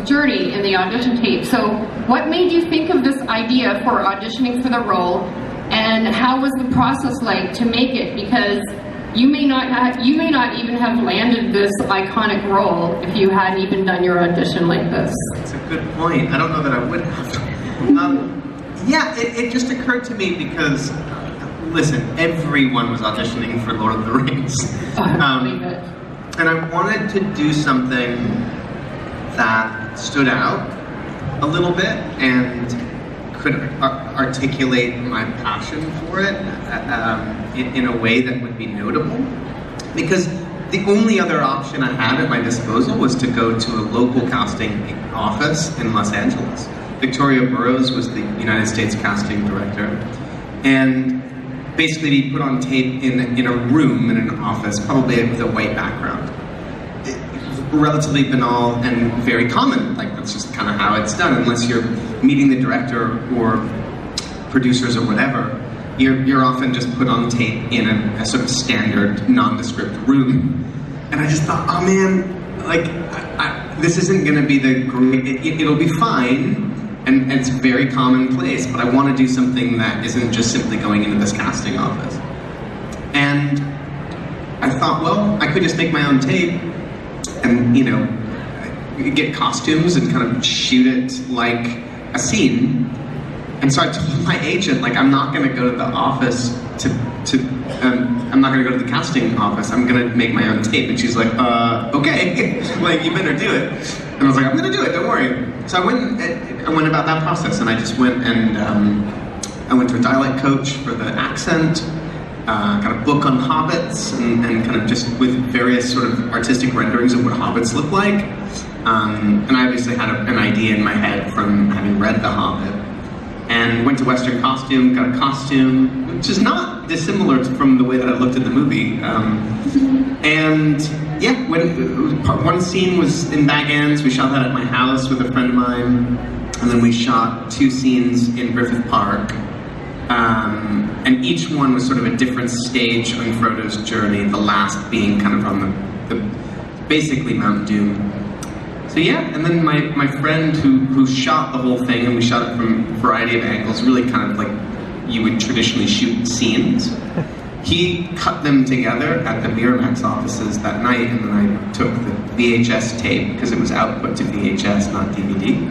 journey in the audition tape. So what made you think of this idea for auditioning for the role, and how was the process like to make it? Because you may not even have landed this iconic role if you hadn't even done your audition like this. That's a good point. I don't know that I would have. Yeah, it just occurred to me because, listen, everyone was auditioning for Lord of the Rings. I believe it. And I wanted to do something that stood out a little bit and could articulate my passion for it in a way that would be notable. Because the only other option I had at my disposal was to go to a local casting office in Los Angeles. Victoria Burrows was the United States casting director, and basically be put on tape in a room, in an office, probably with a white background. Relatively banal and very common, like that's just kind of how it's done, unless you're meeting the director or producers or whatever. You're often just put on tape in a sort of standard, nondescript room. And I just thought, oh man, like, this isn't gonna be the great, it'll be fine, and it's very commonplace, but I want to do something that isn't just simply going into this casting office. And I thought, well, I could just make my own tape and, you know, get costumes and kind of shoot it like a scene. And so I told my agent, like, I'm not going to go to the office I'm not going to go to the casting office, I'm going to make my own tape. And she's like, okay, like, you better do it. And I was like, I'm going to do it, don't worry. So I went about that process, and I just went and I went to a dialect coach for the accent, got a book on hobbits, and kind of just with various sort of artistic renderings of what hobbits look like. And I obviously had an idea in my head from having read The Hobbit. And went to Western Costume, got a costume, which is not dissimilar from the way that I looked at the movie. And yeah, one scene was in Bag Ends. We shot that at my house with a friend of mine. And then we shot 2 scenes in Griffith Park. And each one was sort of a different stage on Frodo's journey, the last being kind of on the basically Mount Doom. So yeah, and then my friend who shot the whole thing, and we shot it from a variety of angles, really kind of like you would traditionally shoot scenes. He cut them together at the Miramax offices that night, and then I took the VHS tape, because it was output to VHS, not DVD.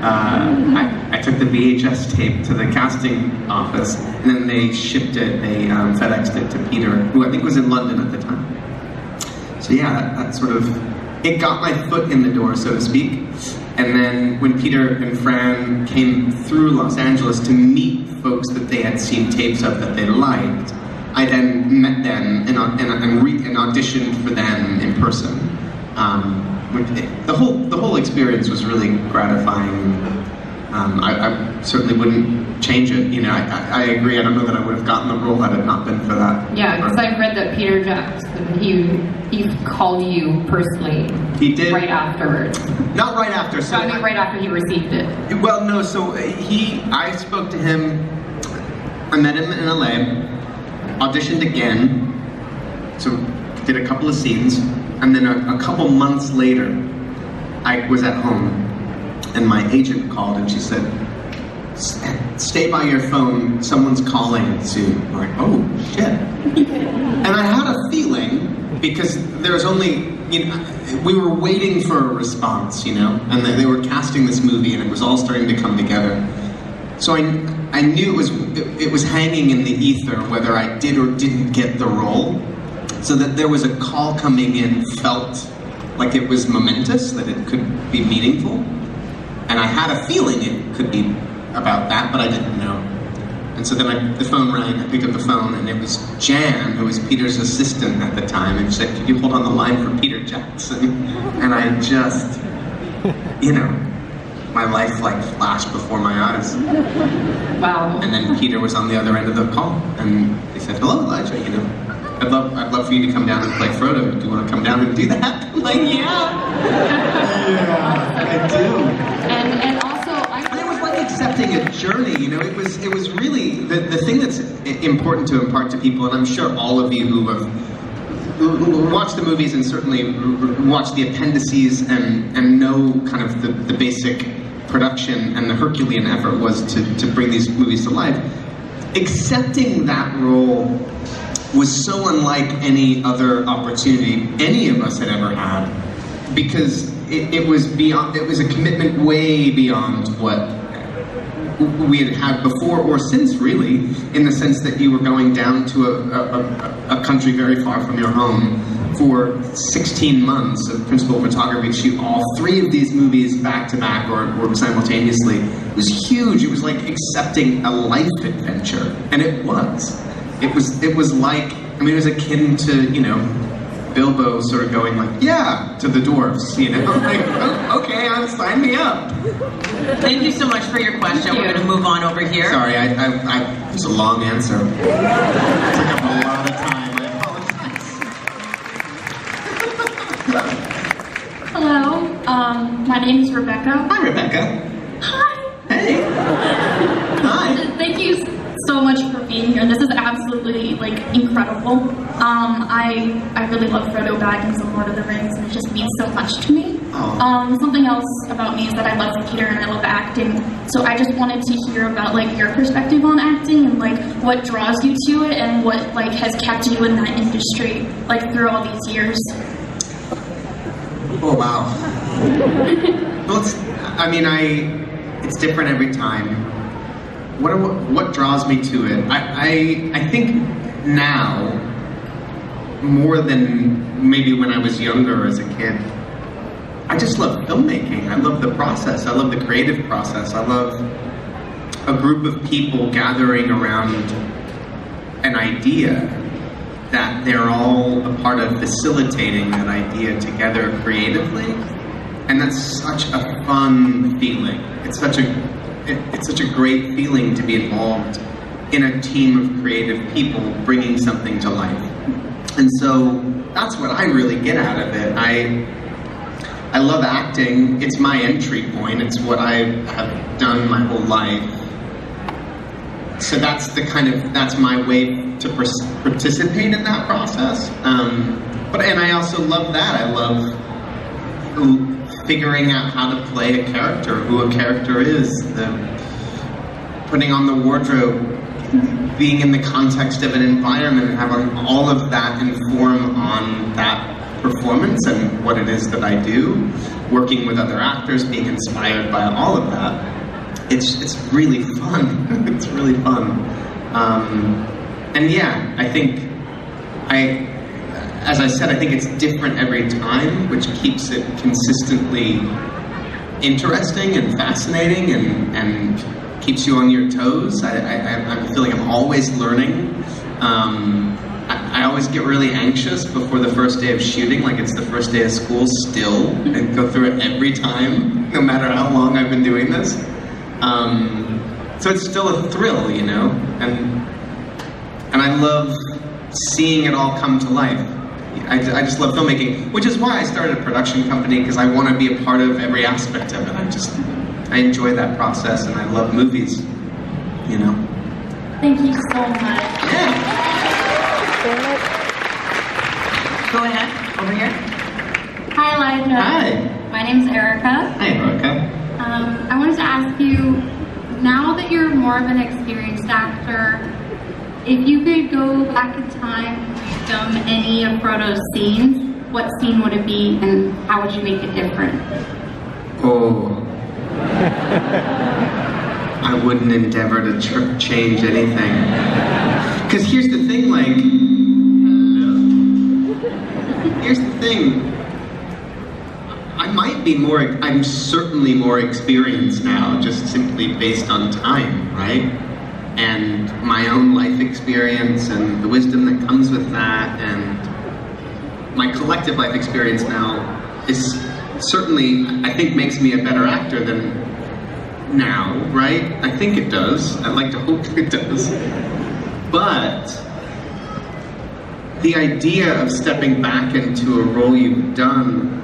I took the VHS tape to the casting office, and then they shipped it, they FedExed it to Peter, who I think was in London at the time. So yeah, that sort of, it got my foot in the door, so to speak. And then when Peter and Fran came through Los Angeles to meet folks that they had seen tapes of that they liked, I then met them and auditioned for them in person. The whole experience was really gratifying. I certainly wouldn't change it. You know, I agree. I don't know that I would have gotten the role had it not been for that. Yeah, because I've read that Peter Jackson, he called you personally. He did. Right afterwards. Not right after. So I mean, right after he received it. Well, no. So I spoke to him. I met him in LA. Auditioned again. So did a couple of scenes, and then a couple months later, I was at home, and my agent called, and she said, "Stay by your phone, someone's calling soon." I'm like, oh shit. And I had a feeling, because there was only, you know, we were waiting for a response, you know, and they were casting this movie, and it was all starting to come together. So I knew it was hanging in the ether whether I did or didn't get the role, so that there was a call coming in felt like it was momentous, that it could be meaningful. And I had a feeling it could be about that, but I didn't know. And so then the phone rang, I picked up the phone, and it was Jan, who was Peter's assistant at the time, and she said, "Could you hold on the line for Peter Jackson?" And I just, you know, my life like flashed before my eyes. Wow. And then Peter was on the other end of the call, and he said, "Hello, Elijah, you know, I'd love for you to come down and play Frodo. Do you want to come down and do that?" I'm like, yeah. Yeah, I do. And also, it was like accepting a journey, you know. It was really the thing that's important to impart to people, and I'm sure all of you who have watch the movies and certainly watch the appendices and know kind of the basic production and the Herculean effort was to bring these movies to life. Accepting that role was so unlike any other opportunity any of us had ever had, because it was a commitment way beyond what we had had before or since, really, in the sense that you were going down to a country very far from your home for 16 months of principal photography to shoot all 3 of these movies back to back or simultaneously. It was huge. It was like accepting a life adventure, and it was. It was like, I mean, it was akin to, you know, Bilbo sort of going like, yeah, to the dwarves, you know, like, oh, okay, sign me up. Thank you so much for your question. We're going to move on over here. Sorry, it's a long answer. It took up a lot of time. I apologize. Hello, my name is Rebecca. Hi, Rebecca. Hi. Hey. Hi. Thank you so much for being here. This is absolutely, like, incredible. I really love Frodo Baggins and Lord of the Rings, and it just means so much to me. Something else about me is that I love theater and I love acting. So I just wanted to hear about, like, your perspective on acting and, like, what draws you to it and what, like, has kept you in that industry, like, through all these years. Oh, wow. Well, it's different every time. What draws me to it? I think now, more than maybe when I was younger as a kid, I just love filmmaking. I love the process. I love the creative process. I love a group of people gathering around an idea that they're all a part of facilitating that idea together creatively. And that's such a fun feeling. It's such a great feeling to be involved in a team of creative people bringing something to life. And so that's what I really get out of it. I love acting. It's my entry point. It's what I have done my whole life. So that's my way to participate in that process. And I also love that. I love figuring out how to play a character, who a character is, putting on the wardrobe, being in the context of an environment, and having all of that inform on that performance and what it is that I do, working with other actors, being inspired by all of that. It's really fun. It's really fun. And yeah, I think as I said, I think it's different every time, which keeps it consistently interesting and fascinating and keeps you on your toes. I feel like I'm always learning. I always get really anxious before the first day of shooting, like it's the first day of school still, and go through it every time, no matter how long I've been doing this. So it's still a thrill, you know, and I love seeing it all come to life. I just love filmmaking, which is why I started a production company, because I want to be a part of every aspect of it. I enjoy that process, and I love movies, you know. Thank you so much. Yeah. Go ahead, over here. Hi, Elijah. Hi. My name's Erica. Hi, Erica. I wanted to ask you, now that you're more of an experienced actor, if you could go back in time and film any of Frodo's scenes, what scene would it be and how would you make it different? Oh. I wouldn't endeavor to change anything. Because here's the thing, like, here's the thing. I'm certainly more experienced now, just simply based on time, right? And my own life experience and the wisdom that comes with that, and my collective life experience now is certainly, I think, makes me a better actor than now, right? I think it does. I'd like to hope it does. But the idea of stepping back into a role you've done,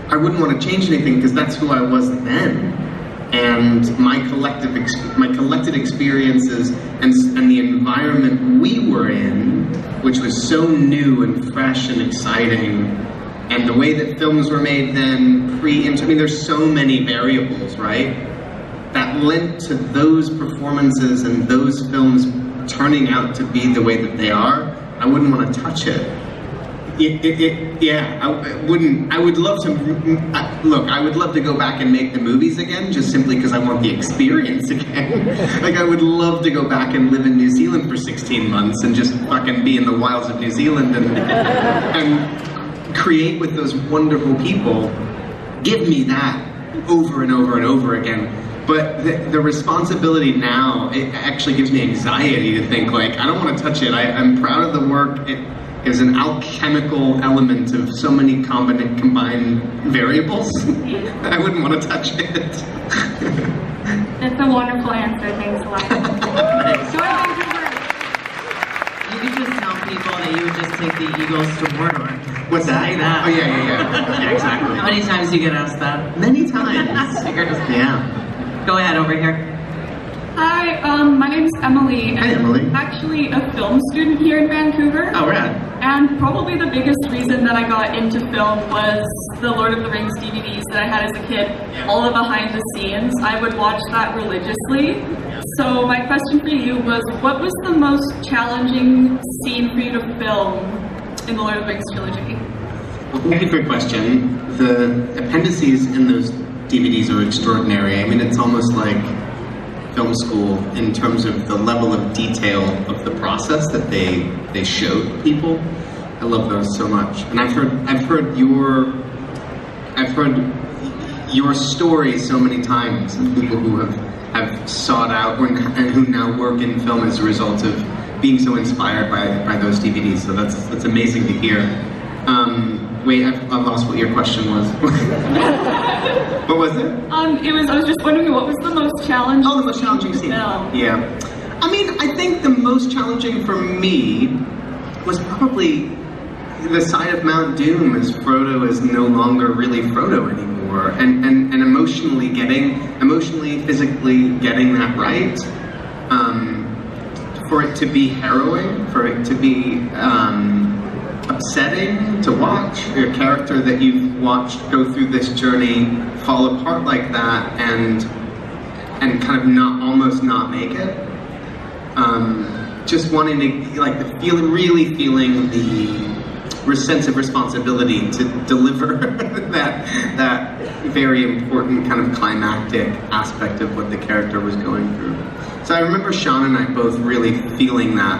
I wouldn't want to change anything because that's who I was then. and my collected experiences and the environment we were in, which was so new and fresh and exciting, and the way that films were made then, I mean, there's so many variables, right? That lent to those performances and those films turning out to be the way that they are. I wouldn't want to touch it. I wouldn't. I would love to. Look, I would love to go back and make the movies again, just simply because I want the experience again. Like, I would love to go back and live in New Zealand for 16 months and just fucking be in the wilds of New Zealand and create with those wonderful people. Give me that over and over and over again. But the responsibility now, it actually gives me anxiety to think, like, I don't want to touch it. I'm proud of the work. It is an alchemical element of so many combined variables. I wouldn't want to touch it. That's a wonderful answer. Thanks a lot. You could just tell people that you would just take the Eagles to Mordor. What's that? Say that. Oh, yeah, exactly. How many times do you get asked that? Many times. You're just, Yeah. Go ahead, over here. Hi, my name's Emily. Hi, Emily. I'm actually a film student here in Vancouver. Oh, rad. And probably the biggest reason that I got into film was the Lord of the Rings DVDs that I had as a kid. All the behind the scenes, I would watch that religiously. So my question for you was, what was the most challenging scene for you to film in the Lord of the Rings trilogy? Well, thank you for your question. The appendices in those DVDs are extraordinary. I mean, it's almost like film school in terms of the level of detail of the process that they showed people. I love those so much, and I've heard your story so many times of people who have sought out and who now work in film as a result of being so inspired by those DVDs. So that's amazing to hear. Wait, I lost what your question was. What was it? I was just wondering, what was the most challenging? Oh, the most challenging scene. Yeah. I mean, I think the most challenging for me was probably the side of Mount Doom, as Frodo is no longer really Frodo anymore, and emotionally, physically getting that right. For it to be harrowing, for it to be upsetting to watch your character that you've watched go through this journey fall apart like that and kind of almost not make it. Just wanting to really feeling the sense of responsibility to deliver that very important kind of climactic aspect of what the character was going through. So I remember Sean and I both really feeling that.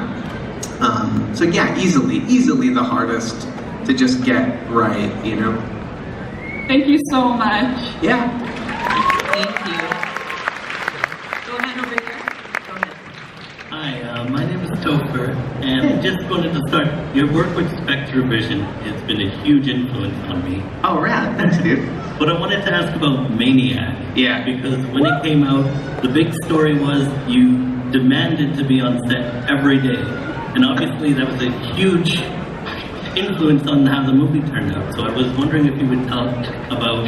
So yeah, easily the hardest to just get right, you know? Thank you so much. Yeah. Thank you. Go ahead, over here. Go ahead. Hi, my name is Topher, and I just wanted to start. Your work with Spectrovision has been a huge influence on me. Oh, rad. Thanks, dude. But I wanted to ask about Maniac. Yeah. Because when it came out, the big story was you demanded to be on set every day. And obviously that was a huge influence on how the movie turned out. So I was wondering if you would talk about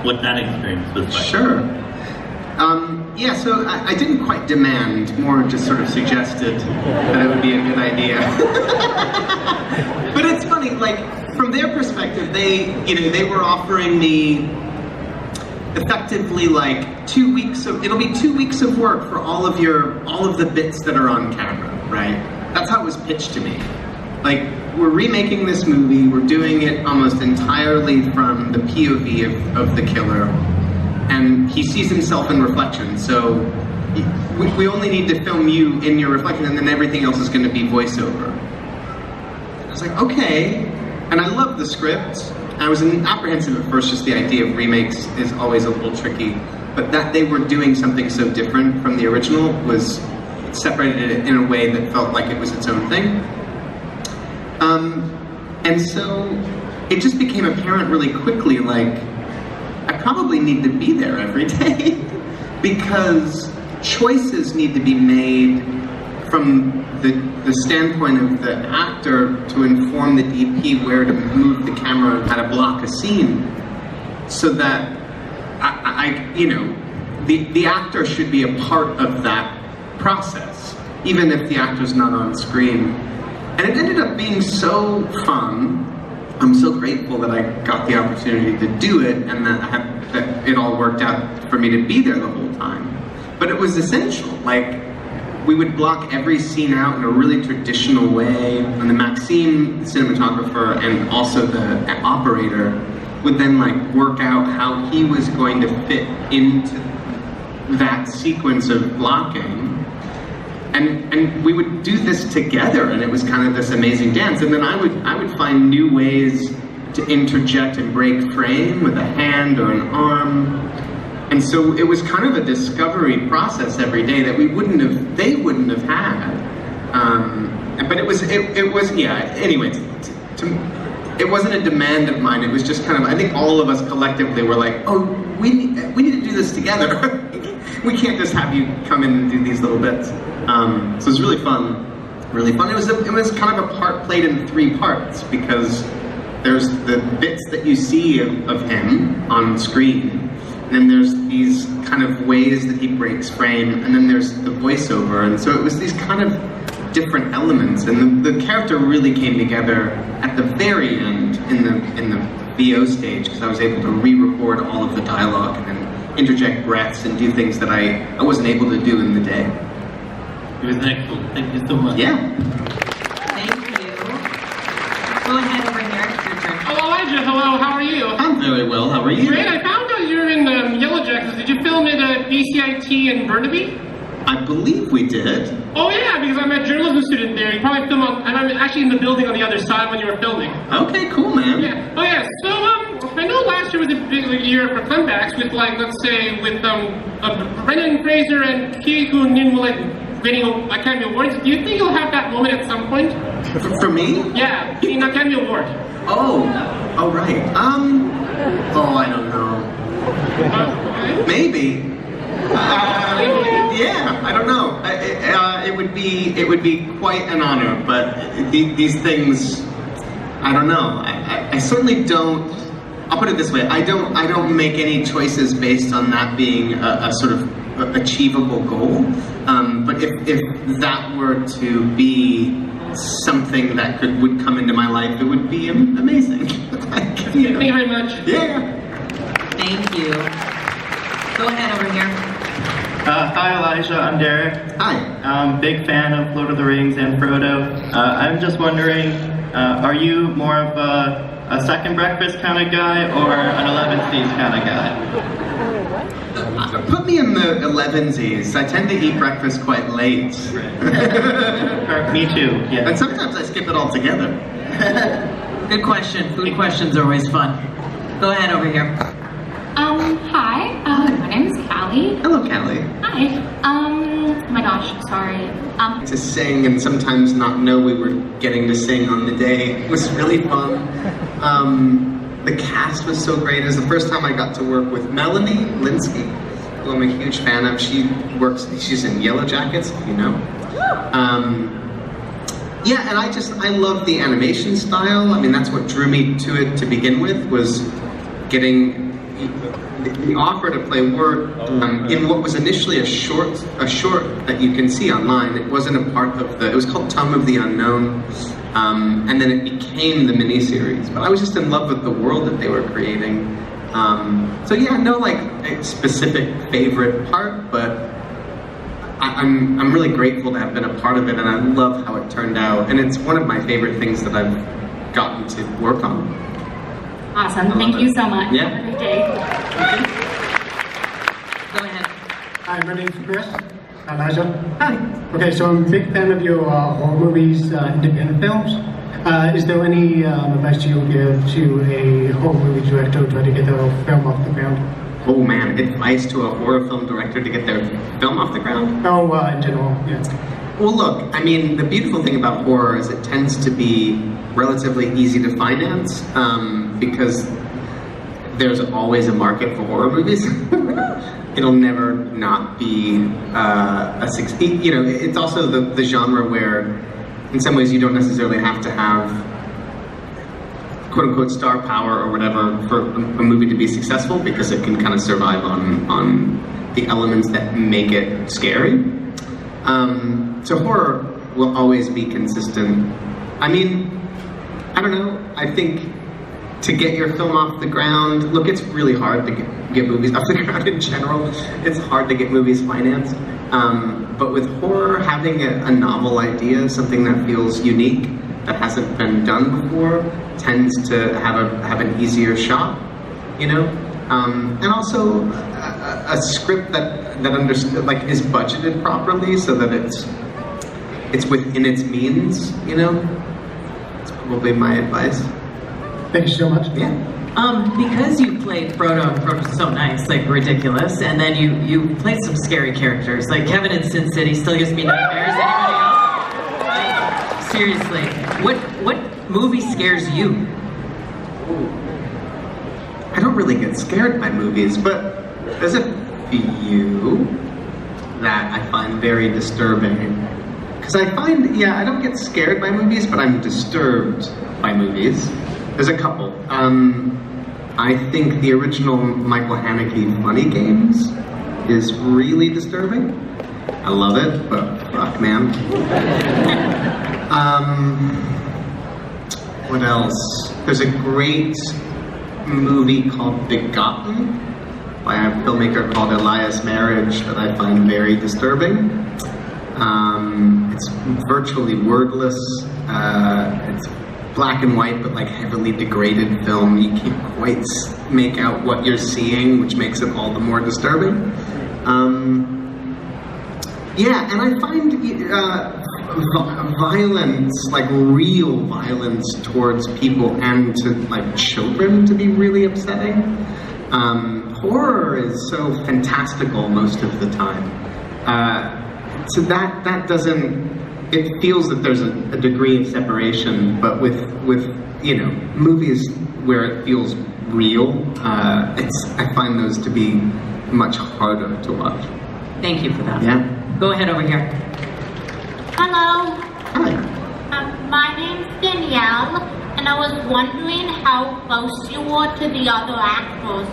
what that experience was like. Sure. Yeah, so I didn't quite demand, more just sort of suggested that it would be a good idea. But it's funny, like, from their perspective, they were offering me effectively like 2 weeks of, it'll be 2 weeks of work for all of the bits that are on camera, right? That's how it was pitched to me. Like, we're remaking this movie, we're doing it almost entirely from the POV of the killer, and he sees himself in reflection, so we only need to film you in your reflection, and then everything else is going to be voiceover. I was like, okay, and I loved the script. I was apprehensive at first, just the idea of remakes is always a little tricky, but that they were doing something so different from the original was separated it in a way that felt like it was its own thing. And so it just became apparent really quickly, like, I probably need to be there every day because choices need to be made from the standpoint of the actor to inform the DP where to move the camera and how to block a scene, so that the actor should be a part of that process, even if the actor's not on screen. And it ended up being so fun. I'm so grateful that I got the opportunity to do it, and that it all worked out for me to be there the whole time. But it was essential. Like, we would block every scene out in a really traditional way, and the Maxime, the cinematographer, and also the operator would then like work out how he was going to fit into that sequence of blocking. And we would do this together, and it was kind of this amazing dance. And then I would find new ways to interject and break frame with a hand or an arm. And so it was kind of a discovery process every day that they wouldn't have had. But it was yeah. Anyways, it wasn't a demand of mine. It was just kind of, I think all of us collectively were like, oh, we need to do this together. We can't just have you come in and do these little bits. So it was really fun, really fun. It was kind of a part played in 3 parts, because there's the bits that you see of him on screen, and then there's these kind of ways that he breaks frame, and then there's the voiceover, and so it was these kind of different elements, and the character really came together at the very end in the VO stage, because I was able to re-record all of the dialogue and then interject breaths and do things that I wasn't able to do in the day. It was excellent. Thank you so much. Yeah. Thank you. Go ahead over here. Your turn. Oh, Elijah, hello, how are you? I'm very well. How are you? Great, I found out you're in Yellow Jackets. Did you film it at BCIT in Burnaby? I believe we did. Oh yeah, because I'm a journalism student there. You probably filmed on, and I'm actually in the building on the other side when you were filming. Okay, cool, man. Yeah. Oh yeah. So I know last year was a big year for comebacks with like, let's say, with Brendan Fraser and Ke Huy Quan like winning Academy Awards. Do you think you'll have that moment at some point? For me? Yeah, getting an Academy Award. Oh right. Oh, I don't know. Okay. Maybe. Yeah, I don't know. It would be quite an honor, but these things, I don't know. I certainly don't. I'll put it this way: I don't make any choices based on that being a sort of achievable goal. But if that were to be something that would come into my life, it would be amazing. Thank you very much. Yeah. Thank you. Go ahead over here. Hi Elijah, I'm Derek. Hi. Big fan of Lord of the Rings and Frodo. I'm just wondering, are you more of a second breakfast kind of guy or an 11Cs kind of guy? Put me in the 11Cs. I tend to eat breakfast quite late. Me too, yeah. And sometimes I skip it altogether. Good question. Food questions are always fun. Go ahead over here. Hi, my name is Callie. Hello, Callie. Hi. Oh my gosh, sorry. To sing and sometimes not know we were getting to sing on the day. It was really fun. The cast was so great. It was the first time I got to work with Melanie Linsky, who I'm a huge fan of. She's in Yellow Jackets, if you know. Yeah, and I love the animation style. I mean, that's what drew me to it to begin with, was getting the offer to play Wirt in what was initially a short that you can see online. It wasn't a part of it was called Tongue of the Unknown, and then it became the miniseries. But I was just in love with the world that they were creating. So yeah, no like a specific favorite part, but I'm really grateful to have been a part of it, and I love how it turned out. And it's one of my favorite things that I've gotten to work on. Awesome, thank you so much. Yeah. Have a great day. Go ahead. Hi, my name's Chris. Elijah. Hi. Okay, so I'm a big fan of your horror movies, independent films. Is there any advice you would give to a horror movie director trying to get their film off the ground? Oh man, advice to a horror film director to get their film off the ground? Oh, in general, yeah. Well look, I mean, the beautiful thing about horror is it tends to be relatively easy to finance, because there's always a market for horror movies. It'll never not be a success. You know, it's also the genre where, in some ways, you don't necessarily have to have quote-unquote star power or whatever for a movie to be successful, because it can kind of survive on the elements that make it scary. So horror will always be consistent. I mean, I don't know, I think to get your film off the ground, look, it's really hard to get movies off the ground in general. It's hard to get movies financed. But with horror, having a novel idea, something that feels unique, that hasn't been done before, tends to have an easier shot, you know? And also a script that is budgeted properly so that it's within its means, you know? That's probably my advice. Thank you so much. Yeah. Because you played Frodo, and Frodo's so nice, like ridiculous, and then you played some scary characters, like Kevin in Sin City still gives me nightmares. Anybody else? Like, seriously, what movie scares you? I don't really get scared by movies, but there's a few that I find very disturbing. Because I find, I don't get scared by movies, but I'm disturbed by movies. There's a couple. I think the original Michael Haneke Funny Games is really disturbing. I love it, but fuck, man. What else? There's a great movie called Begotten by a filmmaker called Elias Marriage that I find very disturbing. It's virtually wordless. It's black and white, but like heavily degraded film. You can't quite make out what you're seeing, which makes it all the more disturbing. And I find violence, like real violence towards people and to like children, to be really upsetting. Horror is so fantastical most of the time. So that doesn't, it feels that there's a degree of separation, but with movies where it feels real, I find those to be much harder to watch. Thank you for that. Yeah. Go ahead over here. Hello. Hi. My name's Danielle, and I was wondering how close you were to the other actors.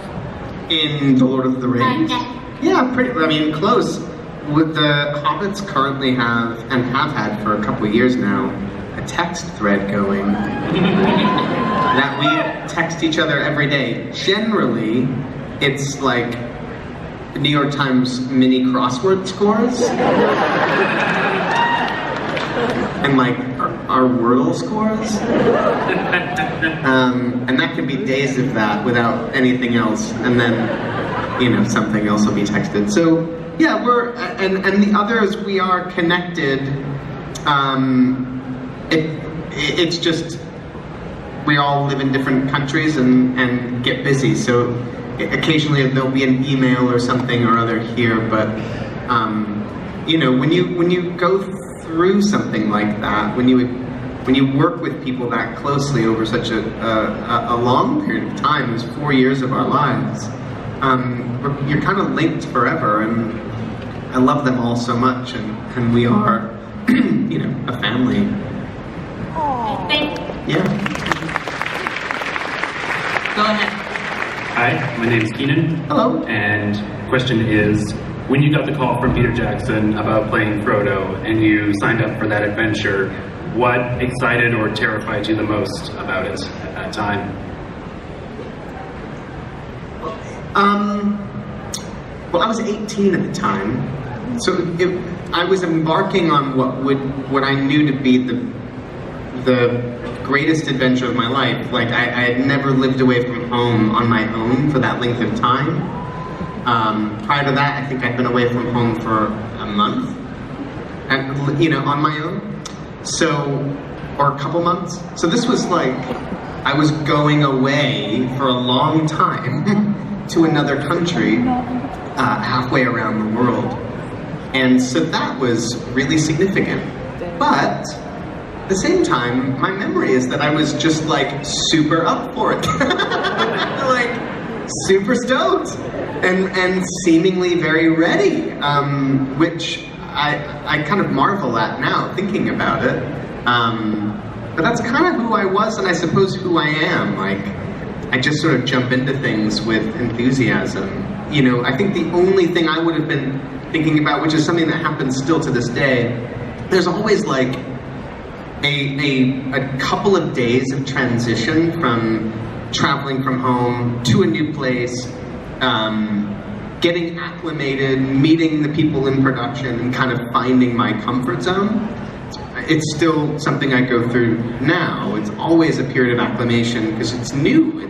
In The Lord of the Rings? Okay. Close. With the Hobbits currently have, and have had for a couple of years now, a text thread going that we text each other every day. Generally, it's like New York Times mini crossword scores and like our Wordle scores. And that could be days of that without anything else, and then, something else will be texted. So, yeah, we're, and the others, we are connected. It's just, we all live in different countries and get busy, so occasionally there'll be an email or something or other here, but, when you go through something like that, when you work with people that closely over such a long period of time, it was 4 years of our lives, you're kind of linked forever, and I love them all so much, and we are, a family. Yeah. Go ahead. Hi, my name is Keenan. Hello. And the question is, when you got the call from Peter Jackson about playing Frodo, and you signed up for that adventure, what excited or terrified you the most about it at that time? Well, I was 18 at the time, so I was embarking on what I knew to be the greatest adventure of my life. Like, I had never lived away from home on my own for that length of time. Prior to that, I think I'd been away from home for a month, and, on my own. So, or a couple months. So this was like, I was going away for a long time to another country, halfway around the world. And so that was really significant. But at the same time, my memory is that I was just like super up for it. Like super stoked and seemingly very ready, which I kind of marvel at now thinking about it. But that's kind of who I was, and I suppose who I am. Like, I just sort of jump into things with enthusiasm, I think the only thing I would have been thinking about, which is something that happens still to this day, there's always like a couple of days of transition from traveling from home to a new place, getting acclimated, meeting the people in production, and kind of finding my comfort zone. It's still something I go through now. It's always a period of acclimation because it's new.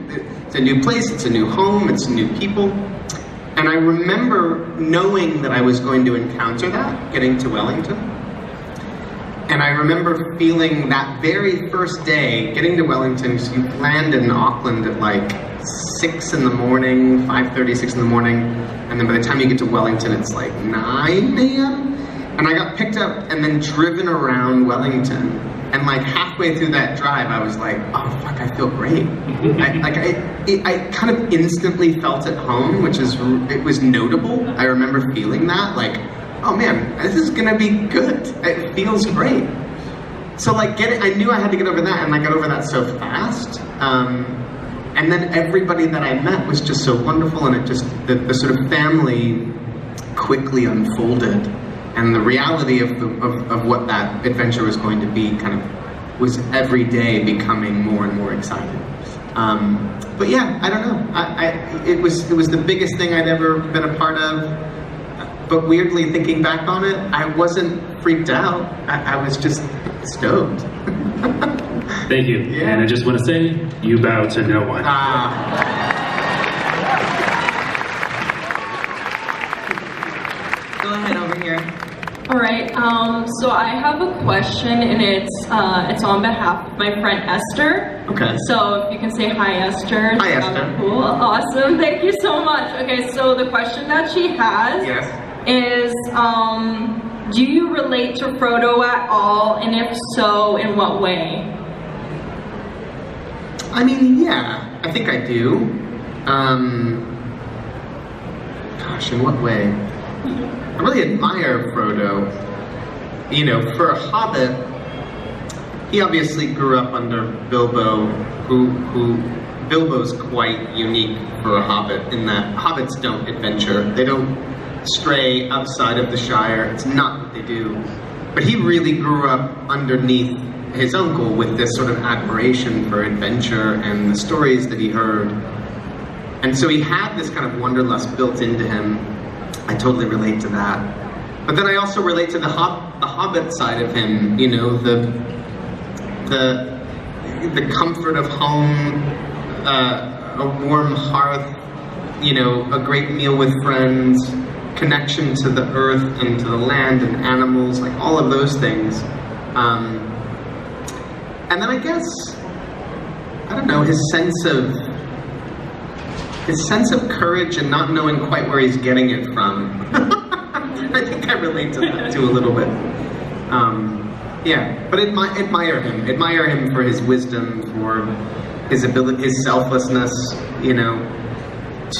It's a new place, it's a new home, it's new people. And I remember knowing that I was going to encounter that, getting to Wellington. And I remember feeling that very first day, getting to Wellington, because you land in Auckland at like 6 in the morning, 5:30, 6 in the morning, and then by the time you get to Wellington, it's like 9 a.m. And I got picked up and then driven around Wellington. And like halfway through that drive, I was like, oh fuck, I feel great. I kind of instantly felt at home, it was notable. I remember feeling that, like, oh man, this is gonna be good. It feels great. So like I knew I had to get over that, and I got over that so fast. And then everybody that I met was just so wonderful, and it just, the sort of family quickly unfolded. And the reality of what that adventure was going to be kind of was every day becoming more and more exciting. But yeah, I don't know. It was the biggest thing I'd ever been a part of. But weirdly, thinking back on it, I wasn't freaked out. I was just stoked. Thank you. Yeah. And I just want to say, you bow to no one. Go ahead over here. All right, so I have a question, and it's on behalf of my friend Esther. Okay. So if you can say hi, Esther. Hi, Esther. Cool, awesome, thank you so much. Okay, so the question that she has is, do you relate to Frodo at all, and if so, in what way? I mean, yeah, I think I do. Gosh, in what way? I really admire Frodo. For a hobbit, he obviously grew up under Bilbo, who Bilbo's quite unique for a hobbit in that hobbits don't adventure. They don't stray outside of the Shire. It's not what they do. But he really grew up underneath his uncle with this sort of admiration for adventure and the stories that he heard. And so he had this kind of wanderlust built into him. I totally relate to that. But then I also relate to the Hobbit side of him, the comfort of home, a warm hearth, a great meal with friends, connection to the earth and to the land and animals, like all of those things. And then I guess, I don't know, his sense of courage and not knowing quite where he's getting it from. I think I relate to that too a little bit. Yeah, but admire him for his wisdom, for his ability, his selflessness,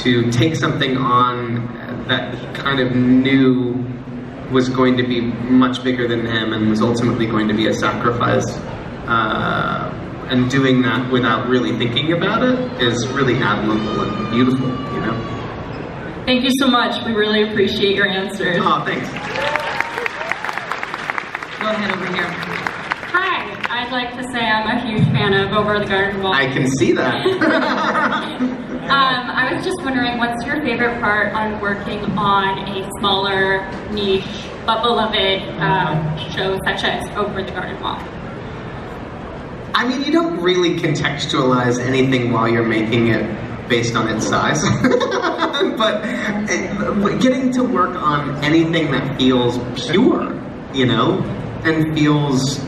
to take something on that he kind of knew was going to be much bigger than him and was ultimately going to be a sacrifice. And doing that without really thinking about it is really admirable and beautiful, Thank you so much. We really appreciate your answers. Oh, thanks. Go ahead over here. Hi, I'd like to say I'm a huge fan of Over the Garden Wall. I can see that. I was just wondering, what's your favorite part on working on a smaller, niche, but beloved show such as Over the Garden Wall? I mean, you don't really contextualize anything while you're making it based on its size. But getting to work on anything that feels pure, and feels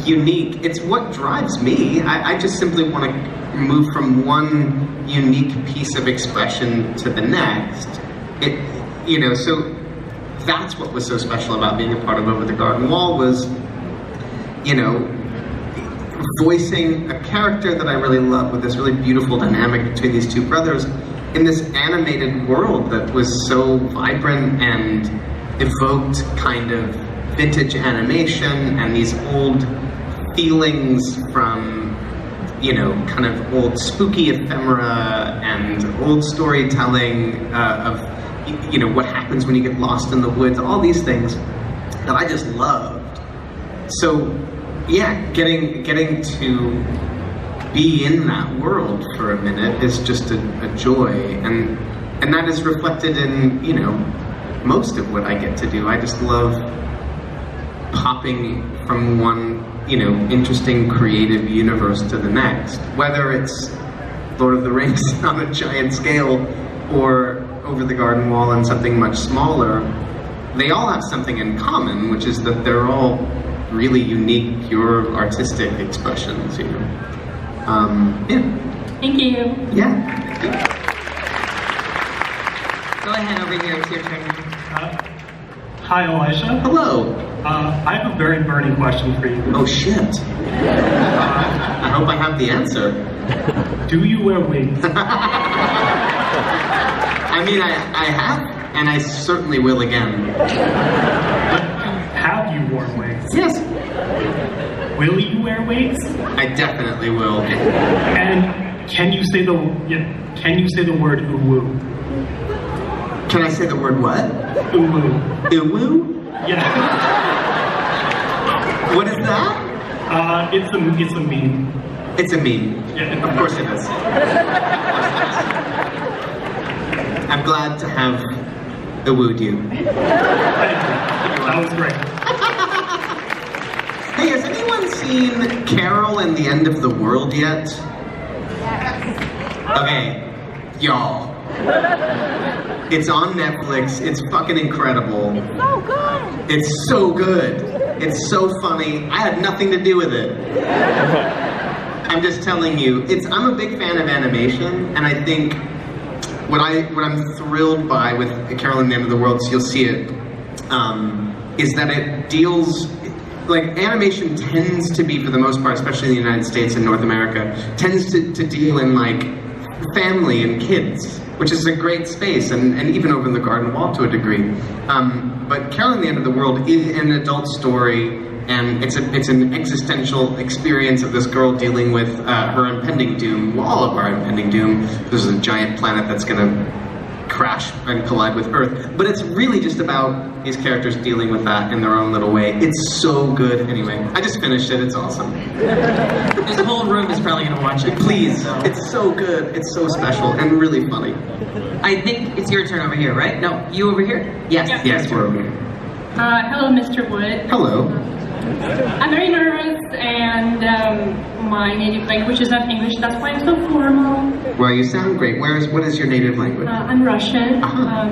unique, it's what drives me. I just simply want to move from one unique piece of expression to the next. So that's what was so special about being a part of Over the Garden Wall was, voicing a character that I really love with this really beautiful dynamic between these two brothers in this animated world that was so vibrant and evoked kind of vintage animation and these old feelings from, you know, kind of old spooky ephemera and old storytelling of, you know, what happens when you get lost in the woods, all these things that I just loved. So, yeah, getting to be in that world for a minute is just a joy, and that is reflected in, you know, most of what I get to do. I just love popping from one, you know, interesting creative universe to the next, whether it's Lord of the Rings on a giant scale or Over the Garden Wall and something much smaller. They all have something in common, which is that they're all really unique, pure artistic expressions, you know. Yeah. Thank you. Yeah. Go ahead over here, it's your turn. Hi, Elisha. Hello. I have a very burning question for you. Oh, shit. I hope I have the answer. Do you wear wigs? I mean, I have, and I certainly will again. But have you worn wigs? Yes. Will you wear wigs? I definitely will. And can you say the word uwu? Can I say the word what? Uwu. Uwu? Yeah. What is that? It's a meme. It's a meme. Yeah. Of course it is. I'm glad to have uwu'd you. Thank you. That was great. Hey, has anyone seen Carol and the End of the World yet? Okay, y'all. It's on Netflix. It's fucking incredible. It's so good. It's so good. It's so funny. I had nothing to do with it. I'm just telling you. I'm a big fan of animation, and I think what I'm thrilled by with Carol and the End of the World, so you'll see it, is that it deals. Like, animation tends to be, for the most part, especially in the United States and North America, tends to deal in, like, family and kids, which is a great space, and even Over the Garden Wall to a degree. But Carol and the End of the World is an adult story, and it's an existential experience of this girl dealing with her impending doom, all of our impending doom. There's a giant planet that's gonna crash and collide with Earth, but it's really just about these characters dealing with that in their own little way. It's so good. Anyway, I just finished it. It's awesome. This whole room is probably gonna watch it. Please, it's so good. It's so special and really funny. I think it's your turn over here, right? No, you over here? Yes. Yeah. Yes, we're over here. Hello, Mr. Wood. Hello. I'm very nervous, and my native language is not English. That's why I'm so formal. Well, you sound great. What is your native language? I'm Russian. Uh-huh.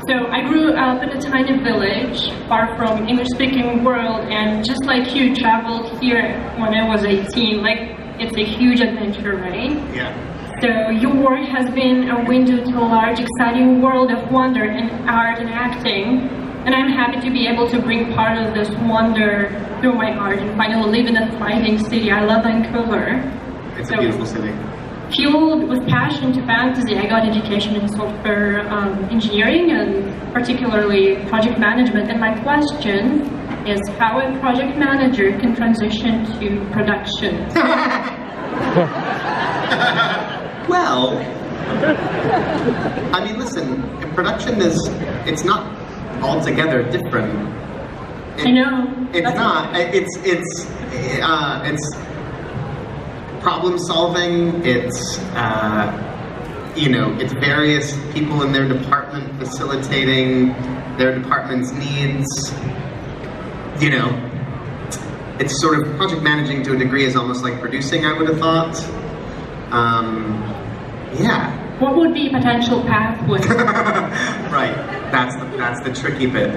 So I grew up in a tiny village, far from English-speaking world, and just like you, traveled here when I was 18. Like, it's a huge adventure, right? Yeah. So your work has been a window to a large, exciting world of wonder in art and acting. And I'm happy to be able to bring part of this wonder through my art and finally live in a thriving city. I love Vancouver. It's a beautiful city. Fueled with passion to fantasy, I got education in software engineering and particularly project management. And my question is how a project manager can transition to production. Well, I mean, listen, production it's not altogether different. I know. It's not. It's problem solving. It's it's various people in their department facilitating their department's needs. It's sort of project managing to a degree is almost like producing, I would have thought. Yeah. What would be potential pathway? Right. That's the tricky bit.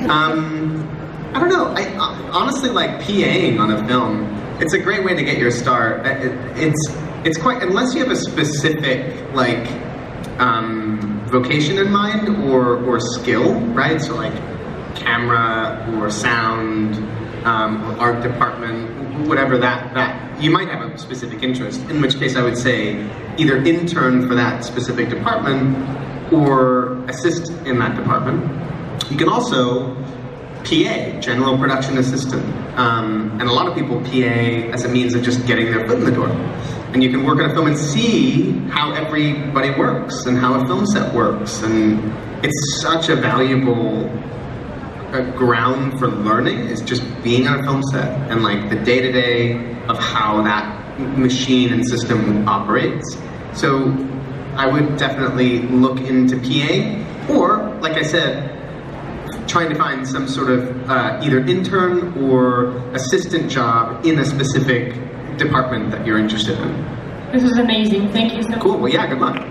I don't know. I honestly like PAing on a film. It's a great way to get your start. It's quite, unless you have a specific like vocation in mind or skill, right? So like camera or sound or art department, whatever that you might have a specific interest. In which case, I would say either intern for that specific department or assist in that department. You can also PA, General Production Assistant. And a lot of people PA as a means of just getting their foot in the door. And you can work on a film and see how everybody works and how a film set works. And it's such a valuable ground for learning, is just being on a film set and like the day-to-day of how that machine and system operates. So I would definitely look into PA, or like I said, trying to find some sort of either intern or assistant job in a specific department that you're interested in. This is amazing. Thank you so much. Cool. Well, yeah, good luck. So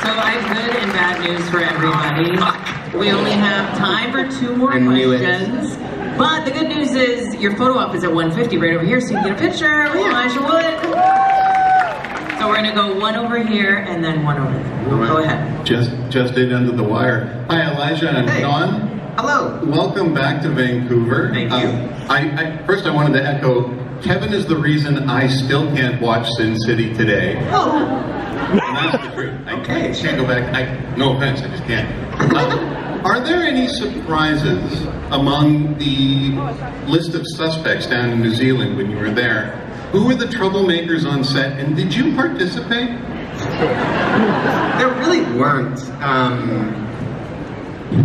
I have good and bad news for everybody. We only have time for 2 more questions. But the good news is your photo op is at 150 right over here, so you can get a picture with Elijah Wood. So we're gonna go 1 over here and then 1 over there. Go ahead. Just in under the wire. Hi, Elijah and Dawn. Hello. Welcome back to Vancouver. Thank you. First, I wanted to echo, Kevin is the reason I still can't watch Sin City today. Oh. And that's the truth. I can't go back. No offense, I just can't. Are there any surprises among the list of suspects down in New Zealand when you were there? Who were the troublemakers on set, and did you participate? There really weren't.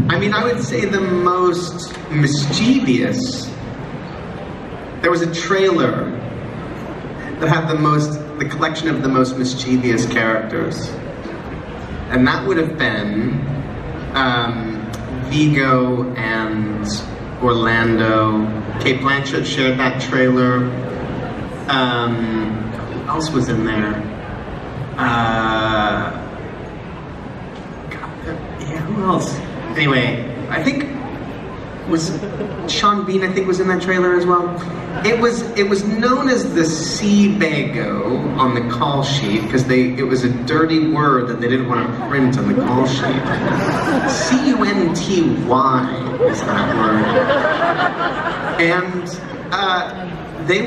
I mean, I would say the most mischievous. There was a trailer that had the collection of the most mischievous characters, and that would have been Vigo and Orlando. Cate Blanchett shared that trailer. Who else was in there? Who else? Anyway, I think was Sean Bean. I think was in that trailer as well. It was known as the Seabago on the call sheet because it was a dirty word that they didn't want to print on the call sheet. C-U-N-T-Y is that word. And they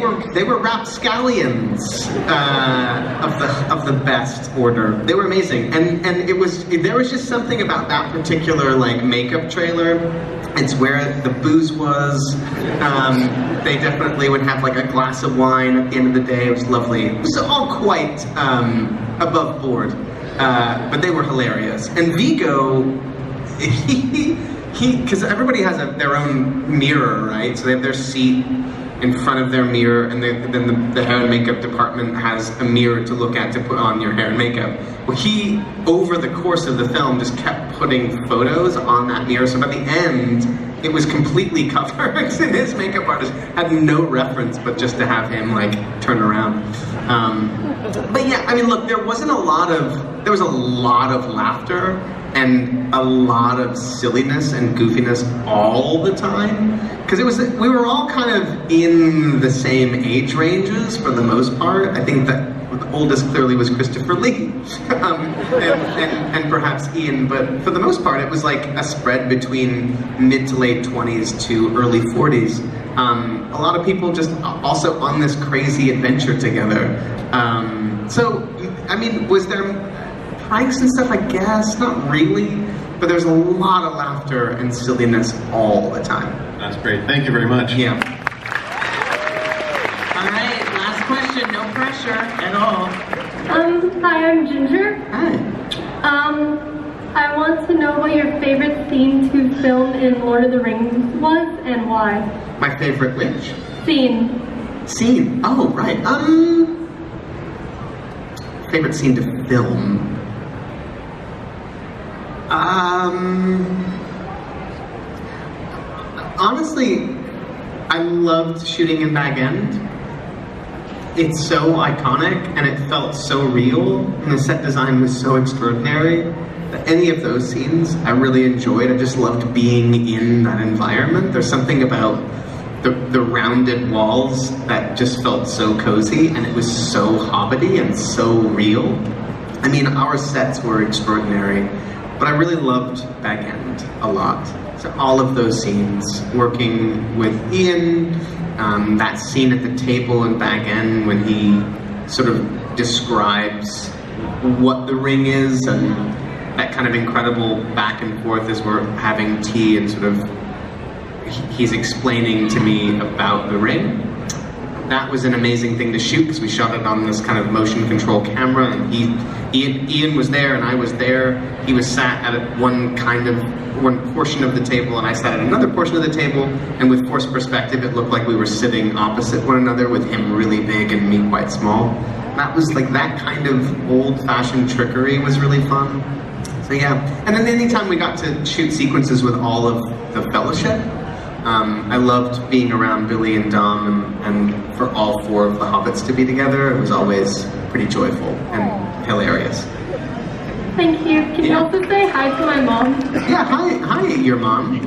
were rapscallions of the best order. They were amazing, and there was just something about that particular like makeup trailer. It's where the booze was. They definitely would have like a glass of wine at the end of the day. It was lovely. It was all quite above board, but they were hilarious. And Vigo, because everybody has their own mirror, right? So they have their seat in front of their mirror, and then the hair and makeup department has a mirror to look at to put on your hair and makeup. Well, he, over the course of the film, just kept putting photos on that mirror, so by the end, it was completely covered, and his makeup artist had no reference but just to have him, like, turn around. But yeah, I mean, look, there was a lot of laughter and a lot of silliness and goofiness all the time. Because we were all kind of in the same age ranges for the most part. I think that the oldest clearly was Christopher Lee, and perhaps Ian, but for the most part it was like a spread between mid to late 20s to early 40s. A lot of people just also on this crazy adventure together. So, I mean, was there pranks and stuff? I guess, not really, but there's a lot of laughter and silliness all the time. That's great. Thank you very much. Yeah. All right, last question. No pressure at all. Hi, I'm Ginger. Hi. I want to know what your favorite scene to film in Lord of the Rings was and why. My favorite which? Scene. Scene. Oh, right. Favorite scene to film. Honestly, I loved shooting in Bag End. It's so iconic and it felt so real, and the set design was so extraordinary that any of those scenes I really enjoyed. I just loved being in that environment. There's something about the rounded walls that just felt so cozy, and it was so hobbity and so real. I mean, our sets were extraordinary, but I really loved Bag End a lot. So all of those scenes, working with Ian, that scene at the table in Bag End when he sort of describes what the ring is, and that kind of incredible back and forth as we're having tea and sort of he's explaining to me about the ring. that was an amazing thing to shoot because we shot it on this kind of motion control camera, and Ian was there and I was there. He was sat at one portion of the table and I sat at another portion of the table, and with forced perspective it looked like we were sitting opposite one another with him really big and me quite small. That was like, that kind of old-fashioned trickery was really fun. So yeah, and then anytime we got to shoot sequences with all of the Fellowship, I loved being around Billy and Dom, and for all 4 of the Hobbits to be together, it was always pretty joyful and hilarious. Thank you. Can you also say hi to my mom? Yeah, hi your mom.